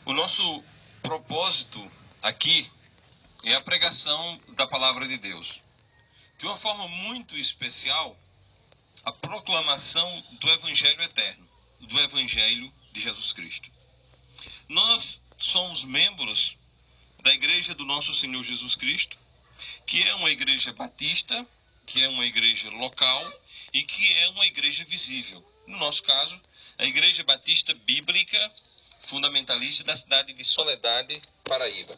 O nosso propósito aqui é a pregação da palavra de Deus. De uma forma muito especial, a proclamação do Evangelho eterno, do Evangelho de Jesus Cristo. Nós somos membros da Igreja do Nosso Senhor Jesus Cristo, que é uma igreja batista, que é uma igreja local e que é uma igreja visível. No nosso caso, a Igreja Batista Bíblica Fundamentalista da cidade de Soledade, Paraíba.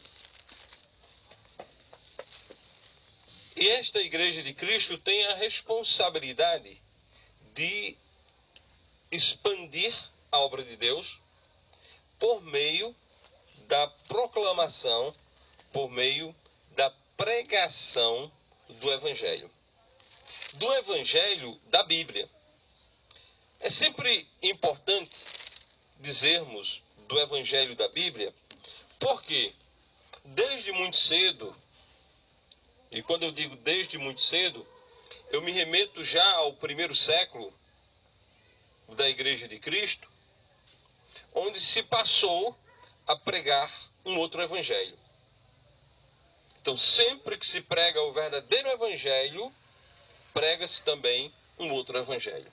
E esta Igreja de Cristo tem a responsabilidade de expandir a obra de Deus por meio da proclamação, por meio da pregação do Evangelho. Do Evangelho da Bíblia. É sempre importante dizermos do Evangelho da Bíblia, porque desde muito cedo, e quando eu digo desde muito cedo, eu me remeto já ao primeiro século da Igreja de Cristo, onde se passou a pregar um outro Evangelho. Então, sempre que se prega o verdadeiro Evangelho, prega-se também um outro Evangelho.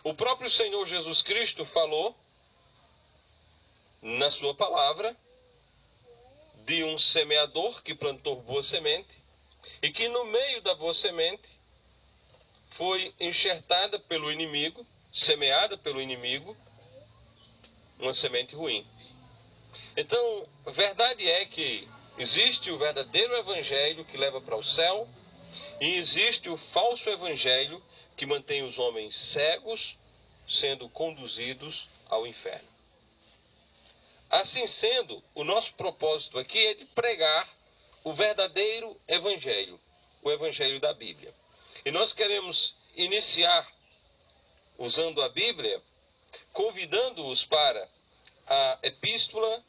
O próprio Senhor Jesus Cristo falou, na sua palavra, de um semeador que plantou boa semente e que no meio da boa semente foi enxertada pelo inimigo, semeada pelo inimigo, uma semente ruim. Então, a verdade é que existe o verdadeiro evangelho que leva para o céu e existe o falso evangelho que mantém os homens cegos sendo conduzidos ao inferno. Assim sendo, o nosso propósito aqui é de pregar o verdadeiro evangelho, o evangelho da Bíblia. E nós queremos iniciar usando a Bíblia, convidando-os para a epístola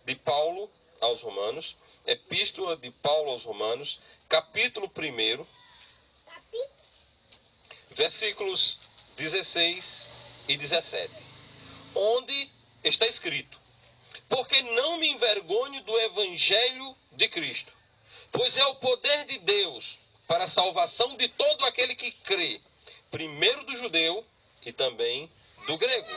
de Paulo aos Romanos, epístola de Paulo aos Romanos, capítulo 1, versículos 16 e 17, onde está escrito: porque não me envergonho do Evangelho de Cristo, pois é o poder de Deus para a salvação de todo aquele que crê, primeiro do judeu e também do grego.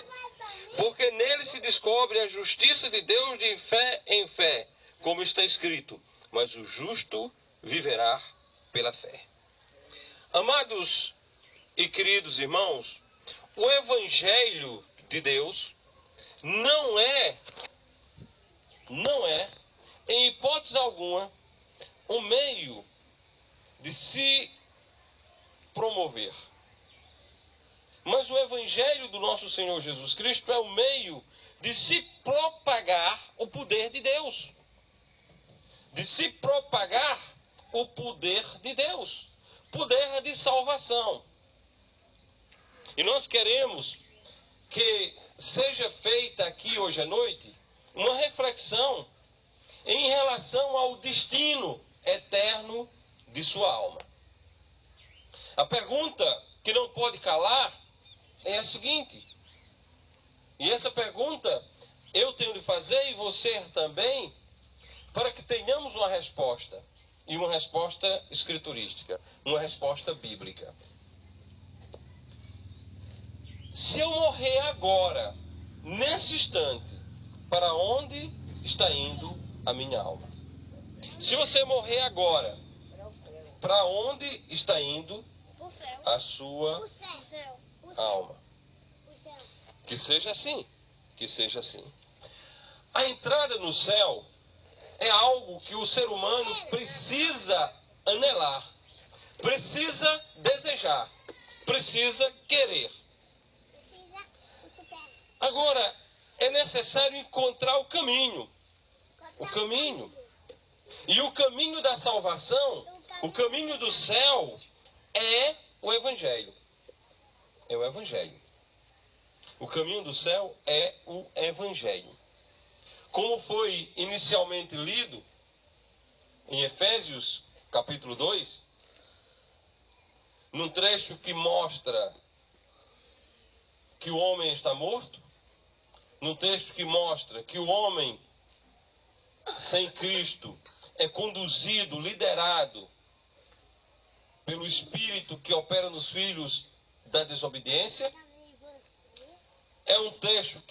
Porque nele se descobre a justiça de Deus de fé em fé, como está escrito: mas o justo viverá pela fé. Amados e queridos irmãos, o Evangelho de Deus não é, em hipótese alguma, um meio de se promover. Mas o Evangelho do nosso Senhor Jesus Cristo é o meio de se propagar o poder de Deus. De se propagar o poder de Deus. Poder de salvação. E nós queremos que seja feita aqui hoje à noite uma reflexão em relação ao destino eterno de sua alma. A pergunta que não pode calar é a seguinte, e essa pergunta eu tenho de fazer e você também, para que tenhamos uma resposta, e uma resposta escriturística, uma resposta bíblica. Se eu morrer agora, nesse instante, para onde está indo a minha alma? Se você morrer agora, para onde está indo a sua alma? Que seja assim, que seja assim. A entrada no céu é algo que o ser humano precisa anelar, precisa desejar, precisa querer. Agora, é necessário encontrar o caminho. O caminho. E o caminho da salvação, o caminho do céu, é o Evangelho. É o Evangelho. O caminho do céu é o Evangelho. Como foi inicialmente lido em Efésios, capítulo 2, num trecho que mostra que o homem está morto, num texto que mostra que o homem sem Cristo é conduzido, liderado pelo Espírito que opera nos filhos da desobediência. É um trecho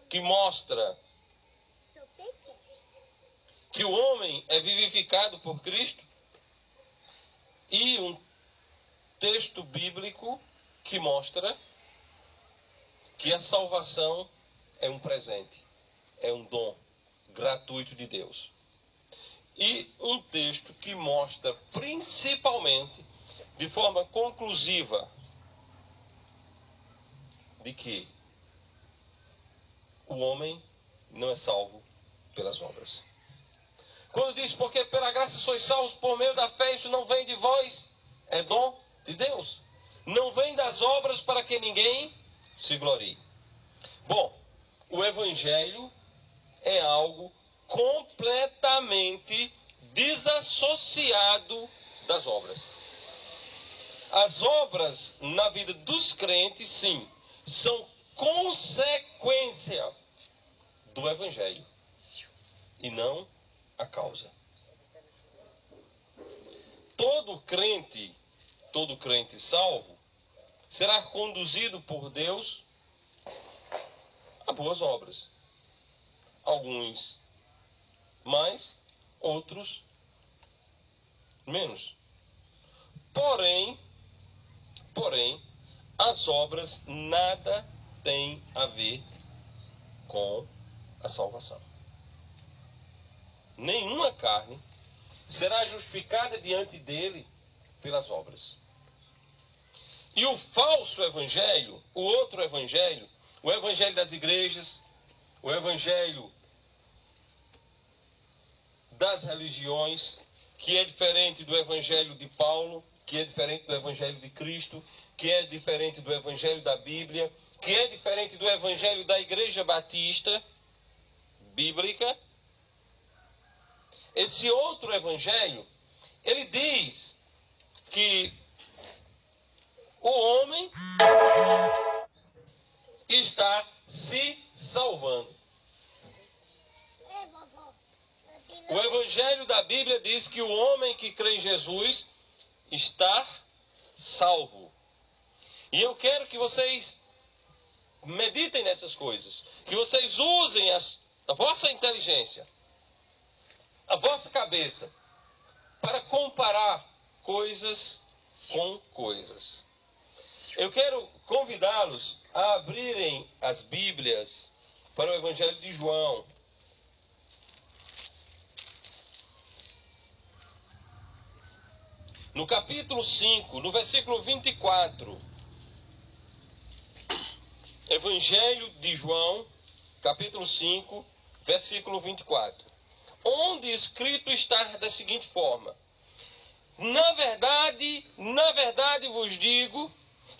que mostra que o homem é vivificado por Cristo. E um texto bíblico que mostra que a salvação é um presente, é um dom gratuito de Deus. E um texto que mostra principalmente, de forma conclusiva, de que o homem não é salvo pelas obras. Quando diz, porque pela graça sois salvos por meio da fé, isso não vem de vós, é dom de Deus. Não vem das obras para que ninguém se glorie. Bom, o Evangelho é algo completamente desassociado das obras. As obras na vida dos crentes, sim, são consequência do Evangelho e não a causa. Todo crente salvo será conduzido por Deus a boas obras. Alguns mais, outros menos. Porém, as obras nada têm a ver com a salvação. Nenhuma carne será justificada diante dele pelas obras. E o falso evangelho, o outro evangelho, o evangelho das igrejas, o evangelho das religiões, que é diferente do evangelho de Paulo, que é diferente do evangelho de Cristo, que é diferente do evangelho da Bíblia, que é diferente do evangelho da Igreja Batista bíblica. Esse outro evangelho, ele diz que o homem está se salvando. O evangelho da Bíblia diz que o homem que crê em Jesus está salvo. E eu quero que vocês meditem nessas coisas, que vocês usem a vossa inteligência, a vossa cabeça, para comparar coisas com coisas. Eu quero convidá-los a abrirem as Bíblias para o Evangelho de João. No capítulo 5, no versículo 24. Evangelho de João, capítulo 5, versículo 24. Onde escrito está da seguinte forma: na verdade vos digo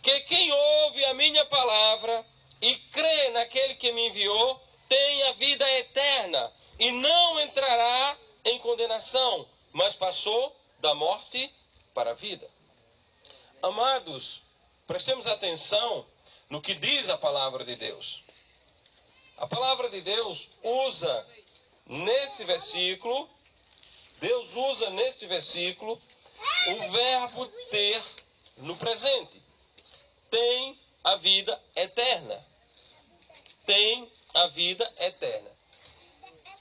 que quem ouve a minha palavra e crê naquele que me enviou tem a vida eterna e não entrará em condenação, mas passou da morte para a vida. Amados, prestemos atenção no que diz a palavra de Deus. A palavra de Deus usa nesse versículo, o verbo ter no presente. Tem a vida eterna. Tem a vida eterna.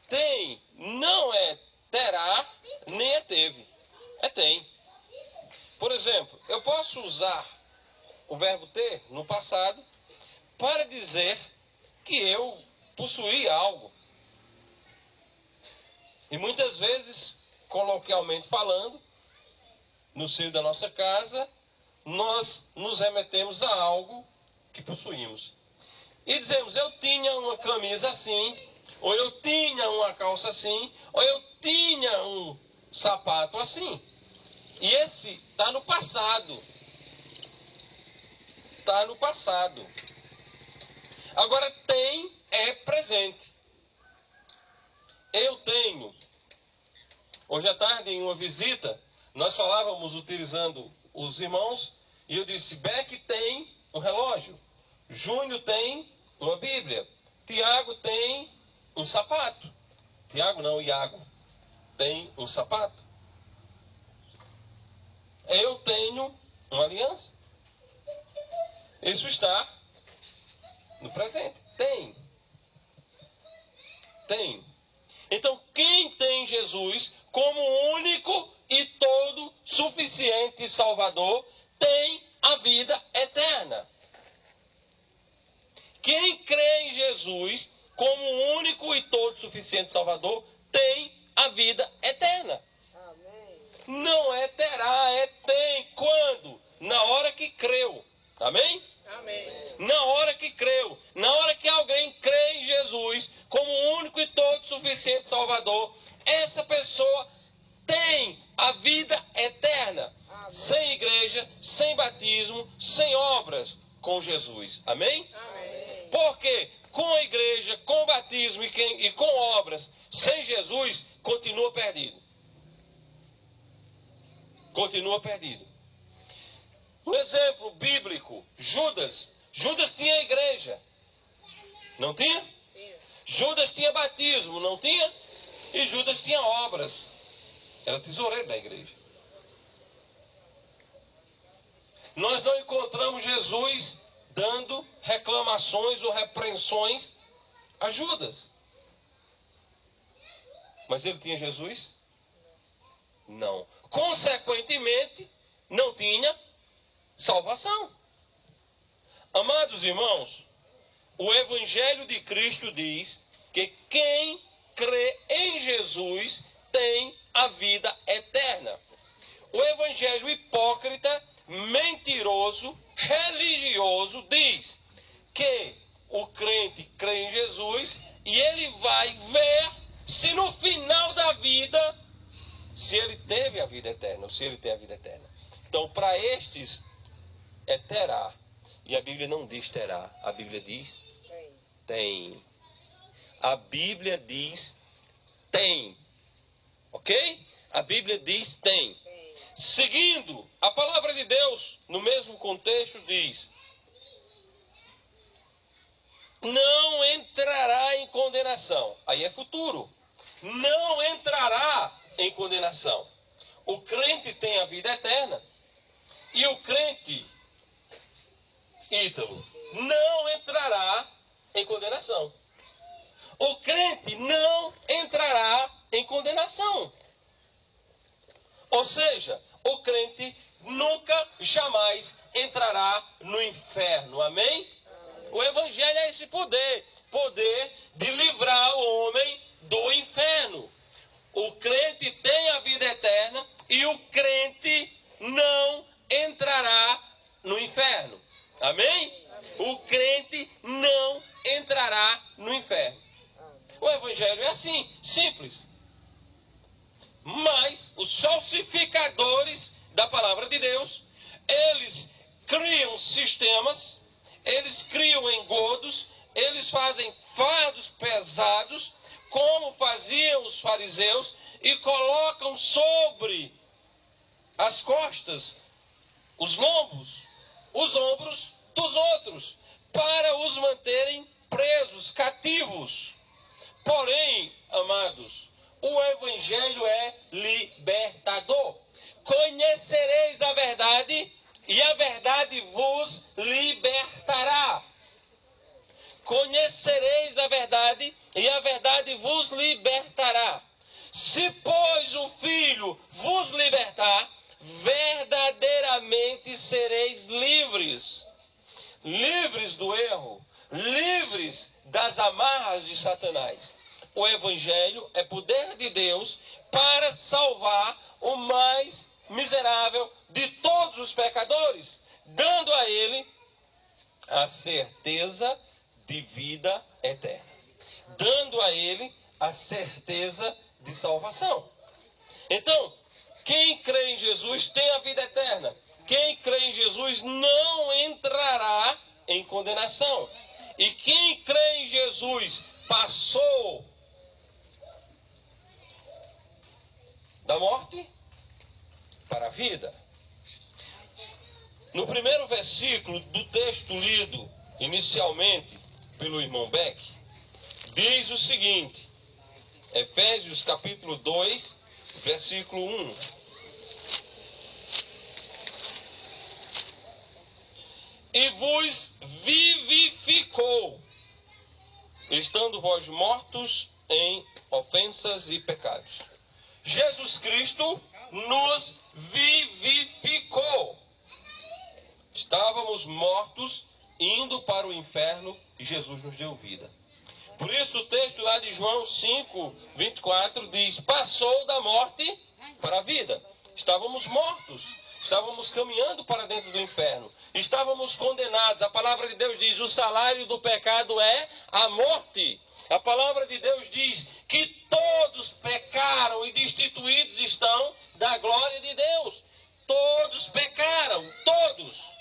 Tem não é terá, nem é teve. É tem. Por exemplo, eu posso usar o verbo ter no passado para dizer que eu possuí algo. E muitas vezes, coloquialmente falando, no seio da nossa casa, nós nos remetemos a algo que possuímos. E dizemos, eu tinha uma camisa assim, ou eu tinha uma calça assim, ou eu tinha um sapato assim. E esse está no passado. Está no passado. Agora tem é presente. Eu tenho. Hoje à tarde, em uma visita, nós falávamos utilizando os irmãos, e eu disse, Beck tem um relógio, Júnior tem tua Bíblia. Tiago tem um sapato. Tiago não, Iago tem um sapato. Eu tenho uma aliança. Isso está no presente. Tem. Então, quem tem Jesus como único e todo suficiente Salvador, tem a vida eterna. Quem crê em Jesus como único e todo suficiente Salvador, tem a vida eterna. Amém. Não é terá, é tem. Quando? Na hora que creu. Amém? Amém. Na hora que creu. Na hora que alguém crê em Jesus como único e todo suficiente Salvador, essa pessoa tem a vida eterna. Amém. Sem igreja, sem batismo, sem obras com Jesus. Amém? Amém. Porque com a igreja, com o batismo e com obras, sem Jesus, continua perdido. Continua perdido. Um exemplo bíblico, Judas. Judas tinha igreja. Não tinha? Judas tinha batismo, não tinha? E Judas tinha obras. Era tesoureiro da igreja. Nós não encontramos Jesus dando reclamações ou repreensões a Judas. Mas ele tinha Jesus? Não. Consequentemente, não tinha salvação. Amados irmãos, o Evangelho de Cristo diz que quem crê em Jesus tem a vida eterna. O Evangelho hipócrita, mentiroso, religioso diz que o crente crê em Jesus e ele vai ver se no final da vida, se ele teve a vida eterna, ou se ele tem a vida eterna. Então, para estes, é terá. E a Bíblia não diz terá. A Bíblia diz tem. A Bíblia diz tem. Ok? A Bíblia diz tem. Seguindo, a palavra de Deus, no mesmo contexto, diz: não entrará em condenação. Aí é futuro. Não entrará em condenação. O crente tem a vida eterna. E o crente, Ítalo, não entrará em condenação. O crente não entrará em condenação. Ou seja, o crente nunca, jamais entrará no inferno. Amém? O Evangelho é esse poder de livrar o homem do inferno. O crente tem a vida eterna e o crente não entrará no inferno. Amém? O crente não entrará no inferno. O Evangelho é assim, simples. Mas os falsificadores da palavra de Deus, eles criam sistemas, eles criam engodos, eles fazem fardos pesados, como faziam os fariseus, e colocam sobre as costas, os lombos, os ombros dos outros, para os manterem presos, cativos. Porém, amados, o Evangelho é libertador. Conhecereis a verdade, e a verdade vos libertará. Conhecereis a verdade, e a verdade vos libertará. Se, pois, o Filho vos libertar, verdadeiramente sereis livres. Livres do erro, livres das amarras de Satanás. O Evangelho é poder de Deus para salvar o mais miserável de todos os pecadores, dando a ele a certeza de vida eterna, dando a ele a certeza de salvação. Então, quem crê em Jesus tem a vida eterna. Quem crê em Jesus não entrará em condenação. E quem crê em Jesus passou da morte para a vida. No primeiro versículo do texto lido inicialmente, pelo irmão Beck, diz o seguinte, Efésios capítulo 2, versículo 1. E vos vivificou, estando vós mortos em ofensas e pecados. Jesus Cristo nos vivificou. Estávamos mortos, indo para o inferno, e Jesus nos deu vida. Por isso o texto lá de João 5, 24 diz, passou da morte para a vida. Estávamos mortos, estávamos caminhando para dentro do inferno, estávamos condenados. A palavra de Deus diz, o salário do pecado é a morte. A palavra de Deus diz que todos pecaram e destituídos estão da glória de Deus. Todos pecaram, todos.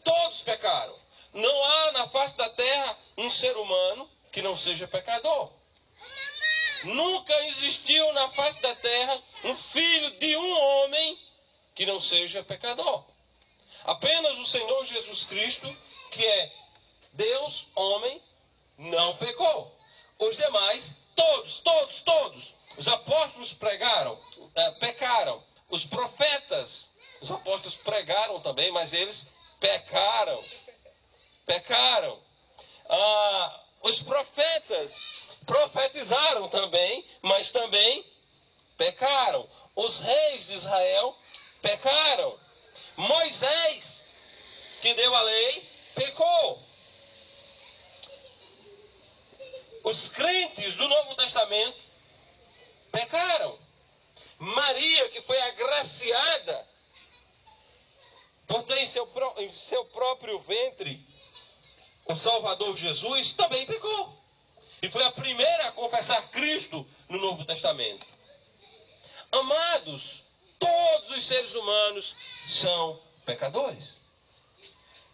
Todos pecaram. Não há na face da terra um ser humano que não seja pecador. Nunca existiu na face da terra um filho de um homem que não seja pecador. Apenas o Senhor Jesus Cristo, que é Deus, homem, não pecou. Os demais, todos. Os apóstolos pecaram. Os profetas, os apóstolos pregaram também, mas eles pecaram. Os profetas profetizaram também, mas também pecaram. Os reis de Israel pecaram. Moisés, que deu a lei, pecou. Os crentes do Novo Testamento pecaram. Maria, que foi agraciada por ter em seu próprio ventre o Salvador Jesus, também pecou. E foi a primeira a confessar Cristo no Novo Testamento. Amados, todos os seres humanos são pecadores.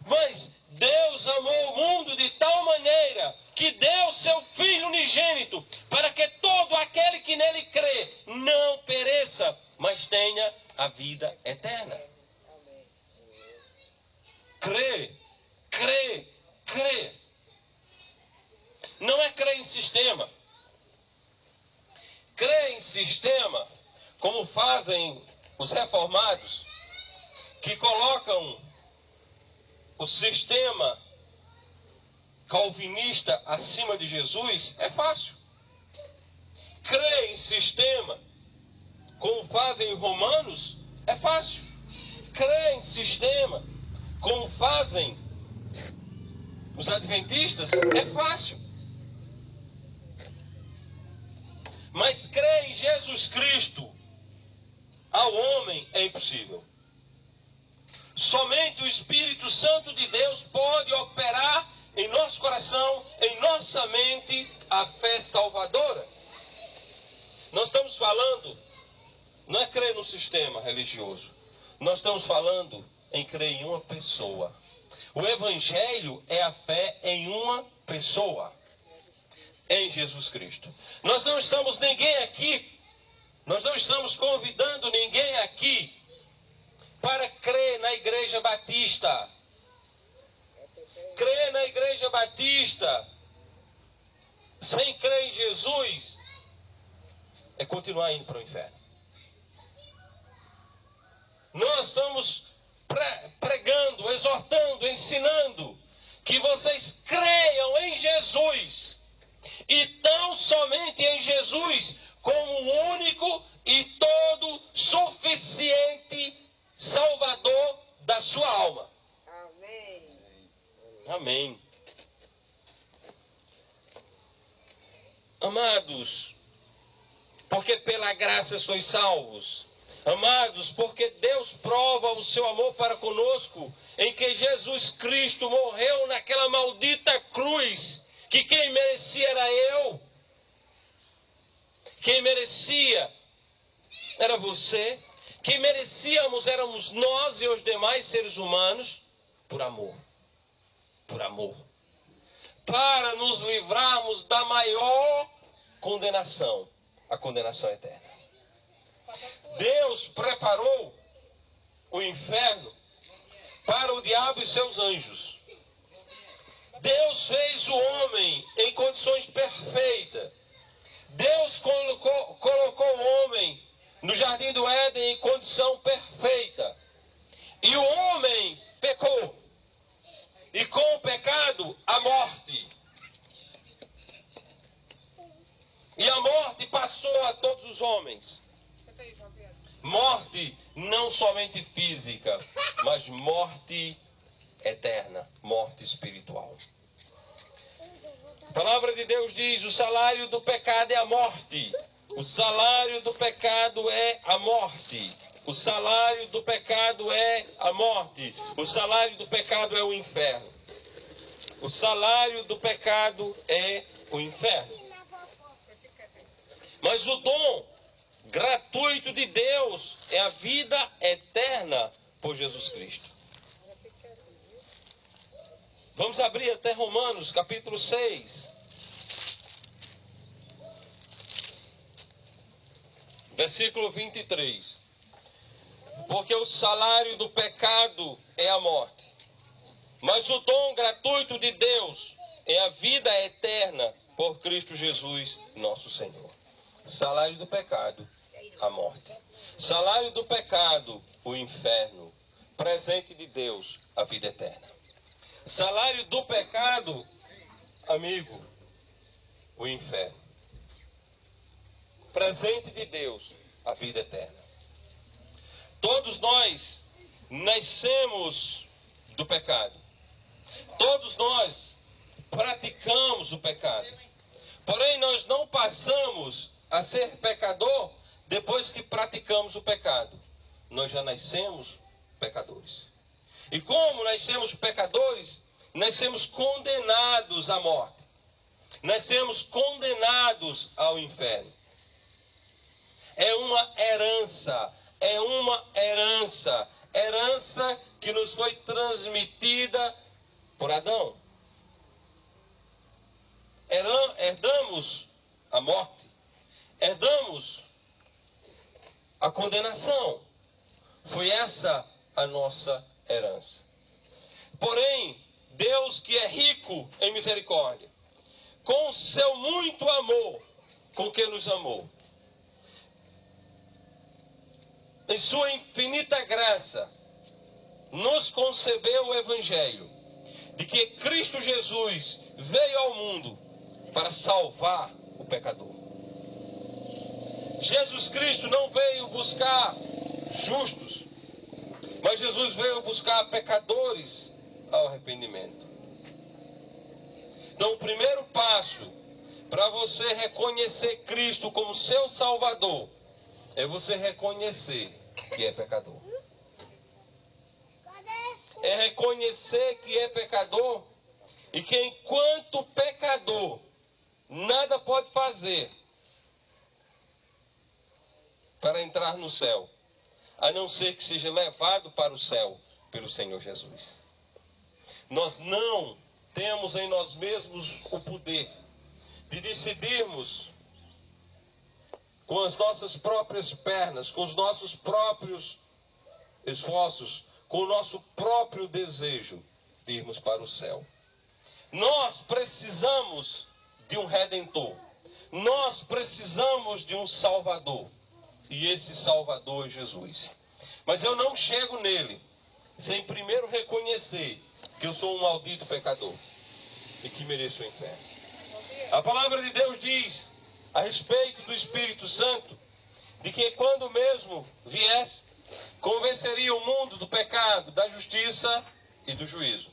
Mas Deus amou o mundo de tal maneira que deu seu Filho unigênito para que todo aquele que nele crê não pereça, mas tenha a vida eterna. Crê. Não é crer em sistema. Crer em sistema, como fazem os reformados, que colocam o sistema calvinista acima de Jesus, é fácil. Crer em sistema, como fazem os romanos, é fácil. Crer em sistema, como fazem os adventistas, é fácil. Mas crer em Jesus Cristo ao homem é impossível. Somente o Espírito Santo de Deus pode operar em nosso coração, em nossa mente, a fé salvadora. Nós estamos falando, não é crer no sistema religioso. Nós estamos falando em crer em uma pessoa. O Evangelho é a fé em uma pessoa, em Jesus Cristo. Nós não estamos convidando ninguém aqui para crer na Igreja Batista. Crer na Igreja Batista sem crer em Jesus é continuar indo para o inferno. Nós estamos pregando, exortando, ensinando que vocês creiam em Jesus e tão somente em Jesus como o único e todo suficiente Salvador da sua alma. Amém. Amém. Amados, porque pela graça sois salvos. Amados, porque Deus prova o seu amor para conosco em que Jesus Cristo morreu naquela maldita cruz, que quem merecia era eu. Quem merecia era você. Quem merecíamos éramos nós e os demais seres humanos, por amor. Por amor. Para nos livrarmos da maior condenação, a condenação eterna. Deus preparou o inferno para o diabo e seus anjos. Deus fez o homem em condições perfeitas. Deus colocou o homem no jardim do Éden em condição perfeita. E o homem pecou. E com o pecado, a morte. E a morte passou a todos os homens. Morte não somente física, mas morte eterna, morte espiritual. A palavra de Deus diz: o salário do pecado é a morte. O salário do pecado é a morte. O salário do pecado é a morte. O salário do pecado é o inferno. O salário do pecado é o inferno. Mas o dom gratuito de Deus é a vida eterna por Jesus Cristo. Vamos abrir até Romanos, capítulo 6. Versículo 23. Porque o salário do pecado é a morte, mas o dom gratuito de Deus é a vida eterna por Cristo Jesus, nosso Senhor. Salário do pecado, a morte. Salário do pecado, o inferno. Presente de Deus, a vida eterna. Salário do pecado, amigo, o inferno. Presente de Deus, a vida eterna. Todos nós nascemos do pecado. Todos nós praticamos o pecado. Porém, nós não passamos a ser pecador depois que praticamos o pecado. Nós já nascemos pecadores. E como nascemos pecadores, nascemos condenados à morte. Nascemos condenados ao inferno. É uma herança. É uma herança. Herança que nos foi transmitida por Adão. Herdamos a morte. Herdamos a condenação. Foi essa a nossa herança. Porém, Deus, que é rico em misericórdia, com seu muito amor, com que nos amou, em sua infinita graça, nos concebeu o Evangelho de que Cristo Jesus veio ao mundo para salvar o pecador. Jesus Cristo não veio buscar justos, mas Jesus veio buscar pecadores ao arrependimento. Então, o primeiro passo para você reconhecer Cristo como seu Salvador é você reconhecer que é pecador. É reconhecer que é pecador e que enquanto pecador nada pode fazer para entrar no céu, a não ser que seja levado para o céu pelo Senhor Jesus. Nós não temos em nós mesmos o poder de decidirmos com as nossas próprias pernas, com os nossos próprios esforços, com o nosso próprio desejo de irmos para o céu. Nós precisamos de um Redentor. Nós precisamos de um Salvador. E esse Salvador é Jesus. Mas eu não chego nele sem primeiro reconhecer que eu sou um maldito pecador e que mereço o inferno. A palavra de Deus diz a respeito do Espírito Santo de que quando mesmo viesse, convenceria o mundo do pecado, da justiça e do juízo.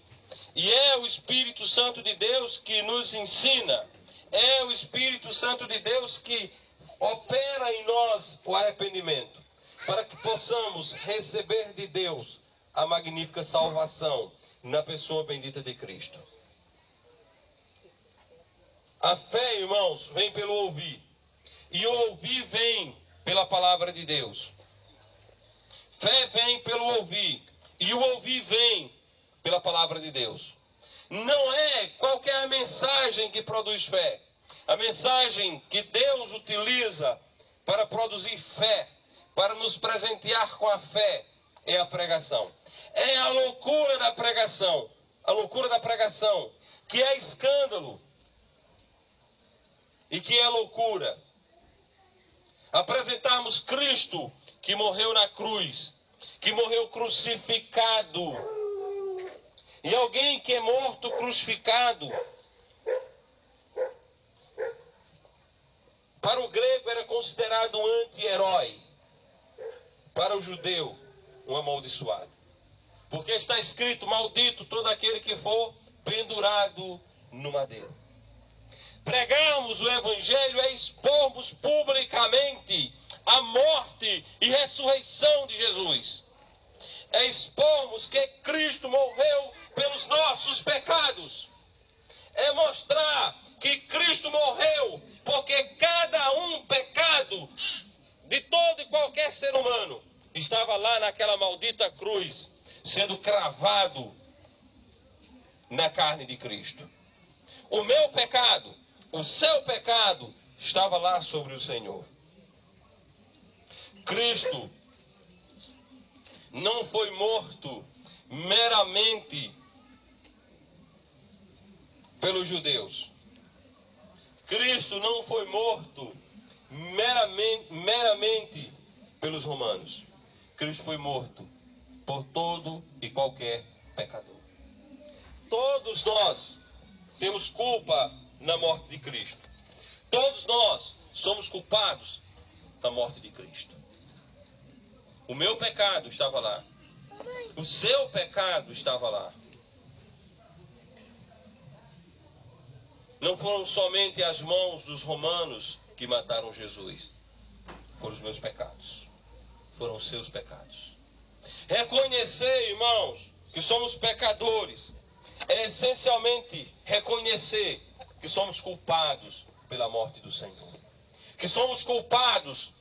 E é o Espírito Santo de Deus que nos ensina, é o Espírito Santo de Deus que opera em nós o arrependimento, para que possamos receber de Deus a magnífica salvação na pessoa bendita de Cristo. A fé, irmãos, vem pelo ouvir, e o ouvir vem pela palavra de Deus. Fé vem pelo ouvir, e o ouvir vem pela palavra de Deus. Não é qualquer mensagem que produz fé. A mensagem que Deus utiliza para produzir fé, para nos presentear com a fé, é a pregação. É a loucura da pregação. A loucura da pregação que é escândalo e que é loucura. Apresentarmos Cristo que morreu na cruz, que morreu crucificado. E alguém que é morto crucificado, para o grego era considerado um anti-herói, para o judeu um amaldiçoado. Porque está escrito: maldito todo aquele que for pendurado no madeiro. Pregarmos o Evangelho é expormos publicamente a morte e ressurreição de Jesus. É expormos que Cristo morreu pelos nossos pecados. É mostrar que Cristo morreu porque cada pecado de todo e qualquer ser humano estava lá naquela maldita cruz, sendo cravado na carne de Cristo. O meu pecado, o seu pecado, estava lá sobre o Senhor. Cristo não foi morto meramente pelos judeus. Cristo não foi morto meramente pelos romanos. Cristo foi morto por todo e qualquer pecador. Todos nós temos culpa na morte de Cristo. Todos nós somos culpados da morte de Cristo. O meu pecado estava lá. O seu pecado estava lá. Não foram somente as mãos dos romanos que mataram Jesus. Foram os meus pecados. Foram os seus pecados. Reconhecer, irmãos, que somos pecadores é essencialmente reconhecer que somos culpados pela morte do Senhor. Que somos culpados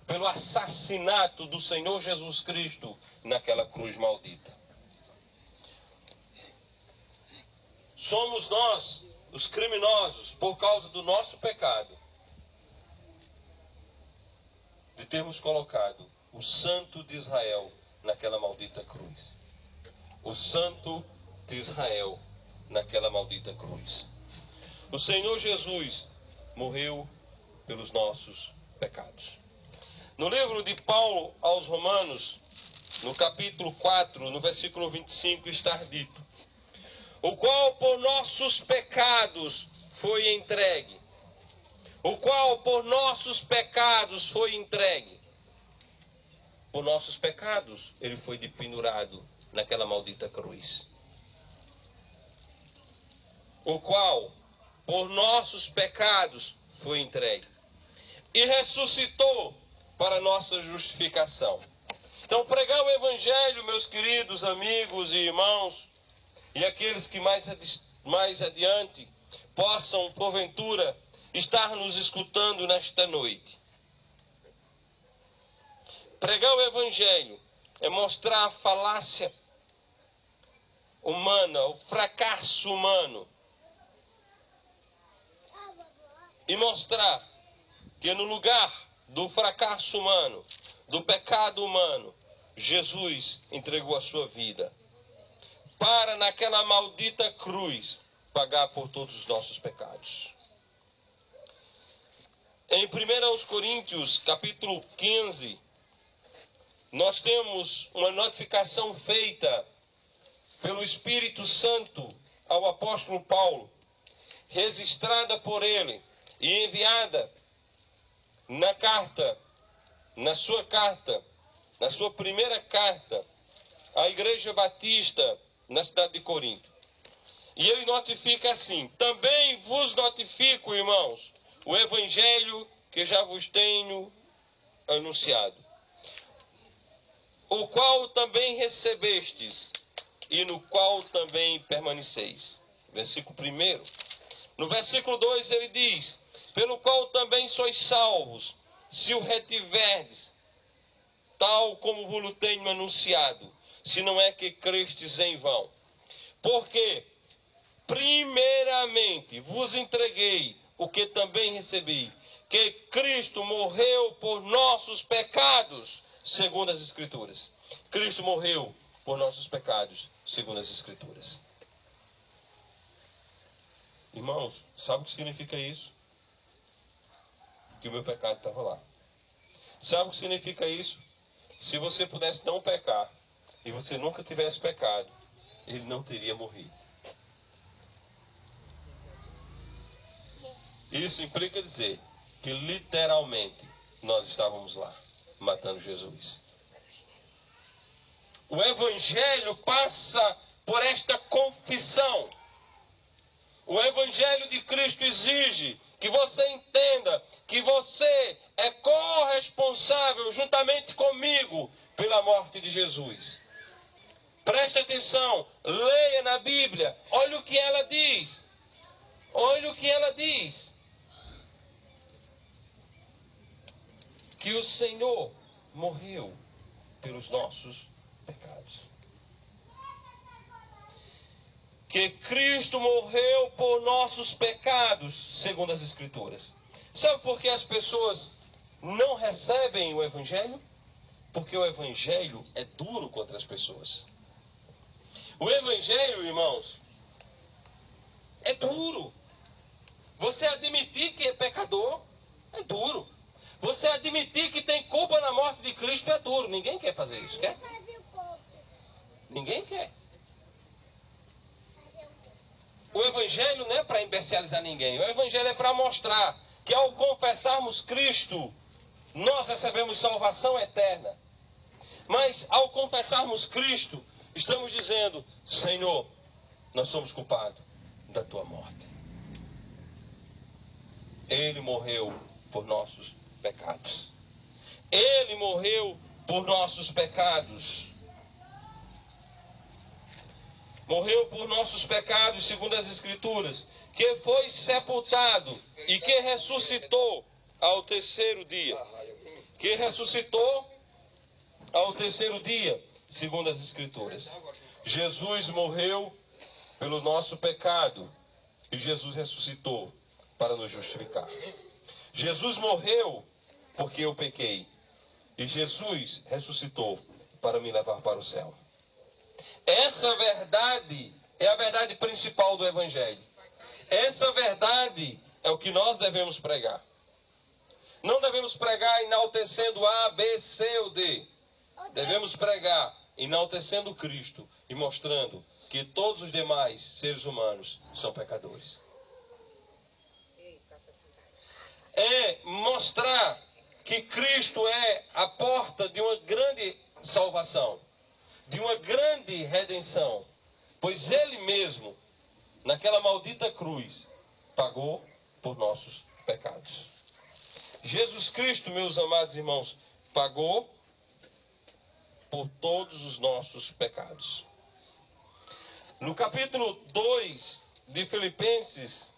pelo assassinato do Senhor Jesus Cristo naquela cruz maldita. Somos nós, os criminosos, por causa do nosso pecado, de termos colocado o Santo de Israel naquela maldita cruz. O Santo de Israel naquela maldita cruz. O Senhor Jesus morreu pelos nossos pecados. No livro de Paulo aos Romanos, no capítulo 4, no versículo 25, está dito: o qual por nossos pecados foi entregue. O qual por nossos pecados foi entregue. Por nossos pecados ele foi dependurado naquela maldita cruz. O qual por nossos pecados foi entregue. E ressuscitou para nossa justificação. Então, pregar o Evangelho, meus queridos amigos e irmãos, e aqueles que mais adiante possam, porventura, estar nos escutando nesta noite. Pregar o Evangelho é mostrar a falácia humana, o fracasso humano. E mostrar que no lugar do fracasso humano, do pecado humano, Jesus entregou a sua vida para naquela maldita cruz pagar por todos os nossos pecados. Em 1 Coríntios, capítulo 15, nós temos uma notificação feita pelo Espírito Santo ao apóstolo Paulo, registrada por ele e enviada na sua primeira carta à Igreja Batista na cidade de Corinto. E ele notifica assim: também vos notifico, irmãos, o Evangelho que já vos tenho anunciado, o qual também recebestes e no qual também permaneceis. Versículo 1. No versículo 2 ele diz: pelo qual também sois salvos, se o retiverdes, tal como vos tenho anunciado, se não é que crestes em vão. Porque, primeiramente, vos entreguei o que também recebi, que Cristo morreu por nossos pecados, segundo as Escrituras. Cristo morreu por nossos pecados, segundo as Escrituras. Irmãos, sabe o que significa isso? Que o meu pecado estava lá. Sabe o que significa isso? Se você pudesse não pecar, e você nunca tivesse pecado, ele não teria morrido. Isso implica dizer que literalmente nós estávamos lá, matando Jesus. O Evangelho passa por esta confissão. O Evangelho de Cristo exige que você entenda que você é corresponsável juntamente comigo pela morte de Jesus. Preste atenção, leia na Bíblia, olha o que ela diz. Olha o que ela diz. Que o Senhor morreu pelos nossos pecados. Que Cristo morreu por nossos pecados, segundo as Escrituras. Sabe por que as pessoas não recebem o Evangelho? Porque o Evangelho é duro contra as pessoas. O Evangelho, irmãos, é duro. Você admitir que é pecador é duro. Você admitir que tem culpa na morte de Cristo é duro. Ninguém quer fazer isso, quer? Ninguém quer. O Evangelho não é para imbecilizar ninguém. O Evangelho é para mostrar que ao confessarmos Cristo, nós recebemos salvação eterna. Mas ao confessarmos Cristo, estamos dizendo: Senhor, nós somos culpados da tua morte. Ele morreu por nossos pecados. Ele morreu por nossos pecados. Morreu por nossos pecados, segundo as Escrituras, que foi sepultado e que ressuscitou ao terceiro dia. Que ressuscitou ao terceiro dia, segundo as Escrituras. Jesus morreu pelo nosso pecado e Jesus ressuscitou para nos justificar. Jesus morreu porque eu pequei e Jesus ressuscitou para me levar para o céu. Essa verdade é a verdade principal do Evangelho. Essa verdade é o que nós devemos pregar. Não devemos pregar enaltecendo A, B, C ou D. Devemos pregar enaltecendo Cristo e mostrando que todos os demais seres humanos são pecadores. É mostrar que Cristo é a porta de uma grande salvação, de uma grande redenção, pois Ele mesmo, naquela maldita cruz, pagou por nossos pecados. Jesus Cristo, meus amados irmãos, pagou por todos os nossos pecados. No capítulo 2 de Filipenses,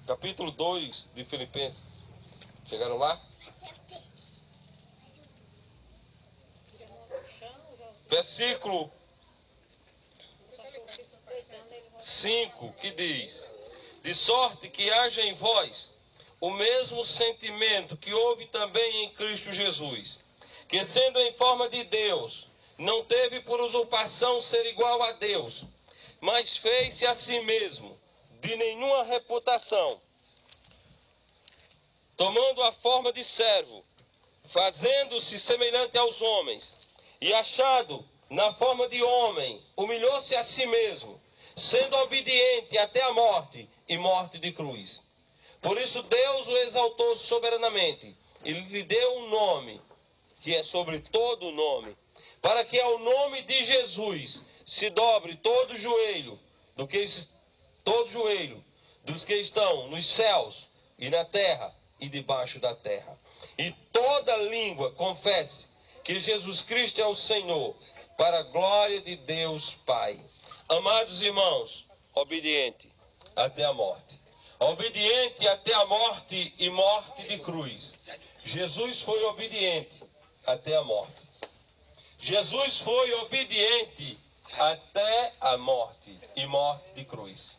capítulo 2 de Filipenses. Chegaram lá? Versículo 5, que diz: de sorte que haja em vós o mesmo sentimento que houve também em Cristo Jesus, que sendo em forma de Deus, não teve por usurpação ser igual a Deus, mas fez-se a si mesmo de nenhuma reputação, tomando a forma de servo, fazendo-se semelhante aos homens, e achado na forma de homem, humilhou-se a si mesmo, sendo obediente até a morte, e morte de cruz. Por isso Deus o exaltou soberanamente, e lhe deu um nome, que é sobre todo o nome, para que ao nome de Jesus se dobre todo joelho, dos que estão nos céus e na terra e debaixo da terra. E toda língua confesse que Jesus Cristo é o Senhor, para a glória de Deus Pai. Amados irmãos, obediente até a morte. Obediente até a morte e morte de cruz. Jesus foi obediente até a morte. Jesus foi obediente até a morte, e morte de cruz.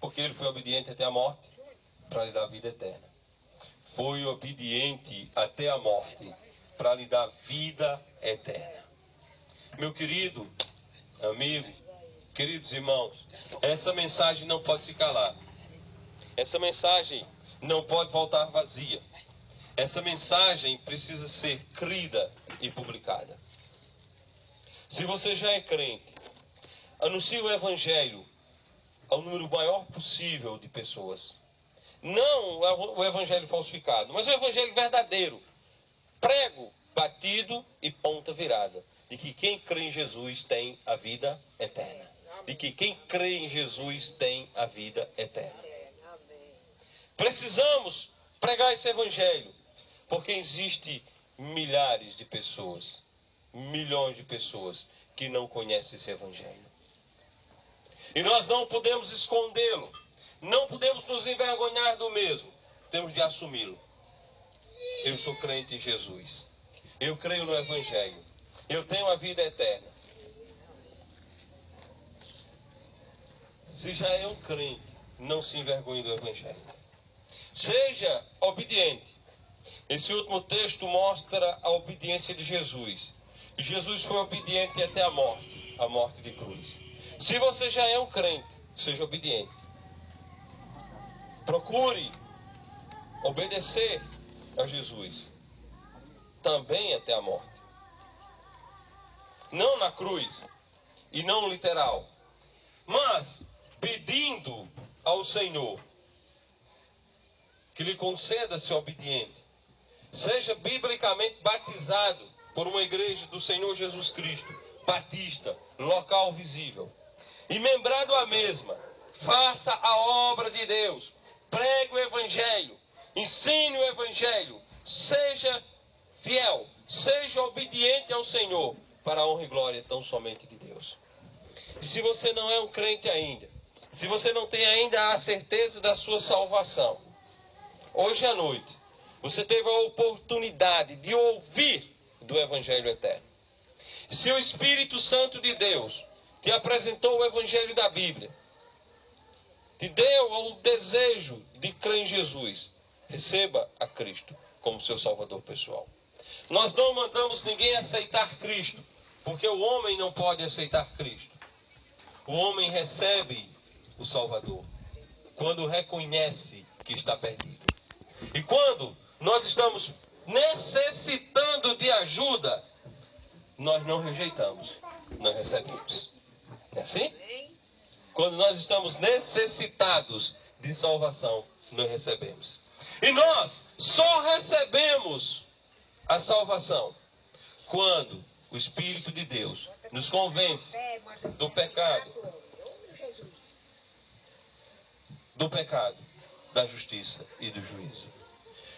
Porque ele foi obediente até a morte para lhe dar vida eterna. Foi obediente até a morte para lhe dar vida eterna. Meu querido amigo, queridos irmãos, essa mensagem não pode se calar. Essa mensagem não pode voltar vazia. Essa mensagem precisa ser crida e publicada. Se você já é crente, anuncie o Evangelho ao número maior possível de pessoas. Não o Evangelho falsificado, mas o Evangelho verdadeiro. Prego, batido e ponta virada. De que quem crê em Jesus tem a vida eterna. De que quem crê em Jesus tem a vida eterna. Precisamos pregar esse Evangelho, porque existe milhares de pessoas, milhões de pessoas que não conhecem esse Evangelho. E nós não podemos escondê-lo, não podemos nos envergonhar do mesmo, temos de assumi-lo. Eu sou crente em Jesus, eu creio no Evangelho, eu tenho a vida eterna. Se já é um crente, não se envergonhe do Evangelho. Seja obediente. Esse último texto mostra a obediência de Jesus. E Jesus foi obediente até a morte de cruz. Se você já é um crente, seja obediente. Procure obedecer a Jesus, também até a morte. Não na cruz, e não literal, mas pedindo ao Senhor que lhe conceda ser obediente. Seja biblicamente batizado por uma igreja do Senhor Jesus Cristo, batista, local visível. E membrado a mesma, faça a obra de Deus, pregue o Evangelho, ensine o Evangelho, seja fiel, seja obediente ao Senhor, para a honra e glória tão somente de Deus. E se você não é um crente ainda, se você não tem ainda a certeza da sua salvação, hoje à noite, você teve a oportunidade de ouvir do Evangelho eterno. Se o Espírito Santo de Deus te apresentou o Evangelho da Bíblia, te deu o desejo de crer em Jesus, receba a Cristo como seu Salvador pessoal. Nós não mandamos ninguém aceitar Cristo, porque o homem não pode aceitar Cristo. O homem recebe o Salvador quando reconhece que está perdido. E quando nós estamos necessitando de ajuda, nós não rejeitamos, nós recebemos. Não é assim? Quando nós estamos necessitados de salvação, nós recebemos. E nós só recebemos a salvação quando o Espírito de Deus nos convence do pecado, da justiça e do juízo.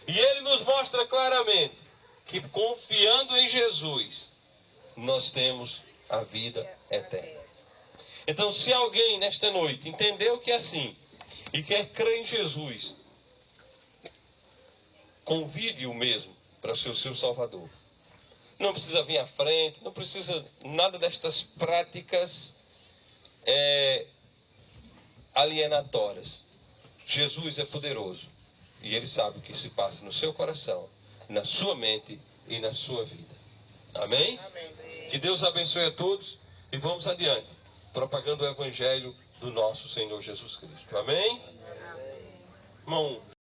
E ele nos mostra claramente que confiando em Jesus, nós temos a vida eterna. Então, se alguém nesta noite entendeu que é assim e quer crer em Jesus, convide-o mesmo para ser o seu Salvador. Não precisa vir à frente, não precisa nada destas práticas alienatórias. Jesus é poderoso e Ele sabe o que se passa no seu coração, na sua mente e na sua vida. Amém? Amém. Que Deus abençoe a todos e vamos adiante, propagando o Evangelho do nosso Senhor Jesus Cristo. Amém? Amém. Irmão,